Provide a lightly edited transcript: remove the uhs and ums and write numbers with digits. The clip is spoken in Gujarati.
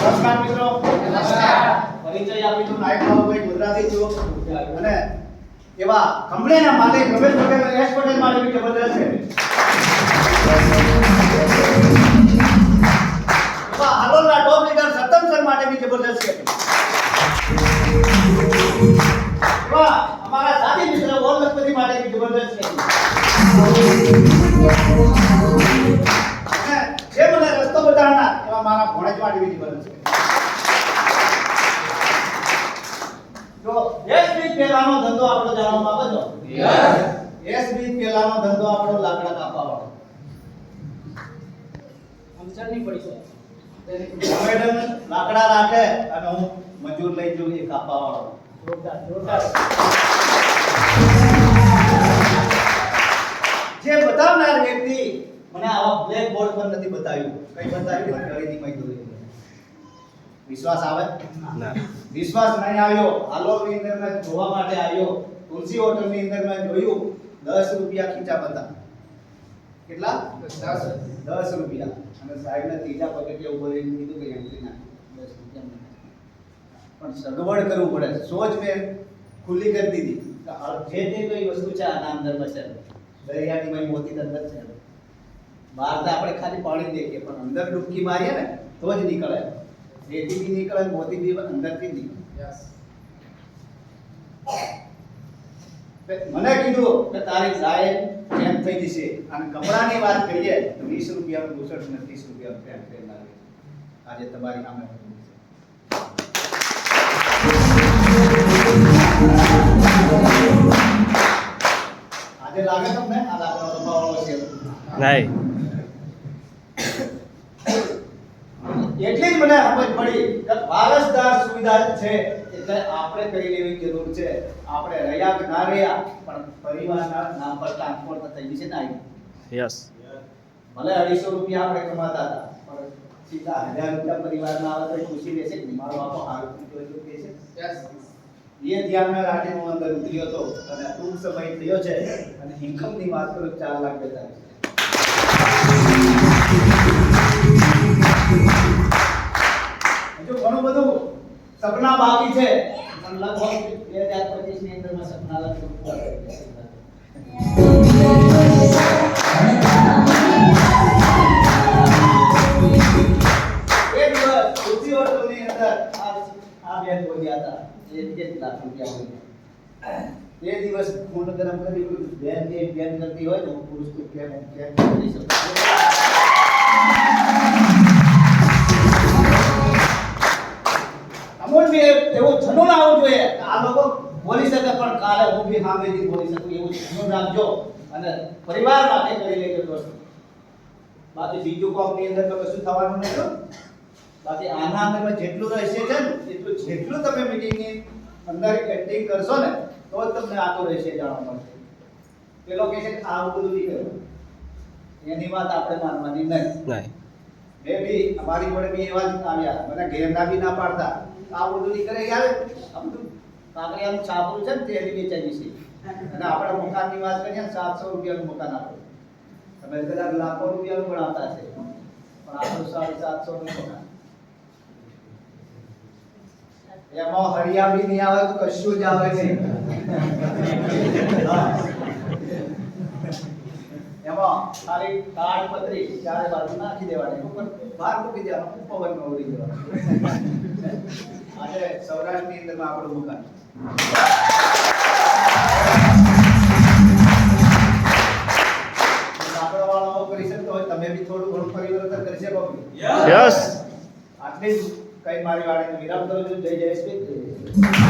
નમસ્કાર મિત્રો. નમસ્કાર. પરિચય આપી છું. નાયક બાબુભાઈ ગુજરાતી છું અને એવા કંપનીના માલિક રમેશ પટેલ અને એસ પટેલ માટે બી જબરદસ્ત છે. એવા હાલોલના ટોપ લીડર સતમ સર માટે બી જબરદસ્ત છે. એવા અમારા સાથી મિત્ર ઓલ લખપતિ માટે બી જબરદસ્ત છે. જે મને રસ્તો બતાવનાર એવા મારા ભણેજ માટે બી જબરદસ્ત છે. તો એસબી પેલાનો ધંધો આપણો જાણવામાં આવે તો એસબી પેલાનો ધંધો આપણો લાકડા કાપવાવાળો સમજણ નહીં પડી શકે. મેડમ લાકડા રાખે અને હું મજૂર લઈ જઉં એ કાપવાવાળો. જોરદાર. જે બતાવનાર વ્યક્તિ મને આવા બ્લેક બોર્ડ પર નથી બતાવ્યું. કઈ બતાવ્યું ખરીદી મજદૂરી. વિશ્વાસ આવે ના? વિશ્વાસ નહીં આવ્યો. હાલોલની અંદર મેં જોવા માટે આવ્યો. તુલસી હોટલની અંદર મેં જોયું 10 રૂપિયા ખીચા બતા. કેટલા? 10 રૂપિયા. અને સાહેબને ત્રીજા પગથિયે ઉભો રહીને કીધું કે એન્ટ્રી ના 10 રૂપિયા પણ સગવડ કરવું પડે. સોચ મેં ખુલ્લી કરી દીધી કે જે તે કઈ વસ્તુ છે આના અંદરમાં છે. દરિયાની માં મોતી અંદર છે. બહાર તો આપણે ખાલી પાણી દેખીએ પણ અંદર ડૂબકી મારીએ ને તો જ નીકળે. રેતી બી નીકળે, મોતી બી અંદરથી નીકળે. મને કીધું કે તારી જાહેર જેમ થઈ જશે. અને કપડાની વાત કરીએ તો 20 રૂપિયાનું બુશર્ટ ને 30 રૂપિયાનું પેન્ટ પહેરનાર આજે તમારી સામે આજે લાગે તમને આ લાકડો દબાવવાનો છે નહીં. એટલી જ મને સમજ પડી કે વારસદાર સુવિધા છે એટલે આપણે કરી લેવી જરૂર છે. આપણે રહ્યા કે ના રહ્યા પણ પરિવારના નામ પર ટ્રાન્સફર તો થઈ જશે ને. યસ. ભલે 250 રૂપિયા આપણે કમાતા હતા પણ સીધા 1000 રૂપિયા પરિવારના આવે તો ખુશી રહેશે કે મારો બાપો હારું જોઈતો કે છે. યસ. એ ધ્યાનમાં રાખીને હું અંદર ઉતર્યો હતો અને ટૂંક સમય થયો છે અને ઇન્કમની વાત કરું 4 લાખ બેઠા છે. હજુ ઘણું બધું સપના બાકી છે પણ લગભગ 2025 ની અંદરમાં સપના લગભગ પૂરા થઈ જશે. એક દિવસ તુલસી હોટલની અંદર આ બેન બોલ્યા હતા 1 લાખ રૂપિયા હોય. એ દિવસ ખૂન ગરમ કરી બેન કરતી હોય તો હું પુરુષ તો કેમ કરી શકું. અમોલ બી એવું જનૂન આવવું જોઈએ કે આ લોકો બોલી શકે પણ કાલે હું બી સામેથી બોલી શકું એવું જનૂન રાખજો અને પરિવાર માટે કરી લેજો દોસ્તો. બાકી બીજું કોમની અંદર તો કશું થવાનું નથી. બાકી આના અંદરમાં જેટલું રહેશે છે ને જેટલું તમે મીટિંગની અંદર એક્ટિંગ કરશો ને તો જ તમને આતો રહેશે જાણવા મળશે. પેલો કહે છે કે આવું બધું નહીં કરવું એની વાત આપણે માનવાની નહીં. મેં બી અમારી જોડે બી એવા જ આવ્યા. મને ઘેરના બી ના પાડતા આ બધું નહીં કરે યાર. આ બધું કાંકરિયાનું છાપરું છે ને તેની વેચાઈ છે અને આપણે મકાનની વાત કરીએ ને 700 રૂપિયાનું મકાન આપણે તમે કદાચ લાખો રૂપિયાનું પણ આવતા છે પણ આપણું 750 નું મકાન. એમાં હરિયા બી નહીં આવે તો કશું જ આવે નહીં. એમાં ખાલી કાર્ડ પત્રી ચારે બાજુ નાખી દેવાની ઉપર બહાર મૂકી દેવાનું પવનમાં ઉડી જવાનું. આજે સૌરાષ્ટ્રની અંદરમાં આપણું મકાન લાકડાવાળાઓ કરી શકતો હોય તમે બી થોડું ઘણું પરિવર્તન કરી શકો. યસ. આટલી જ કઈ મારી વાણીનો વિરામ કરું છું. જય જય શ્રી કૃષ્ણ.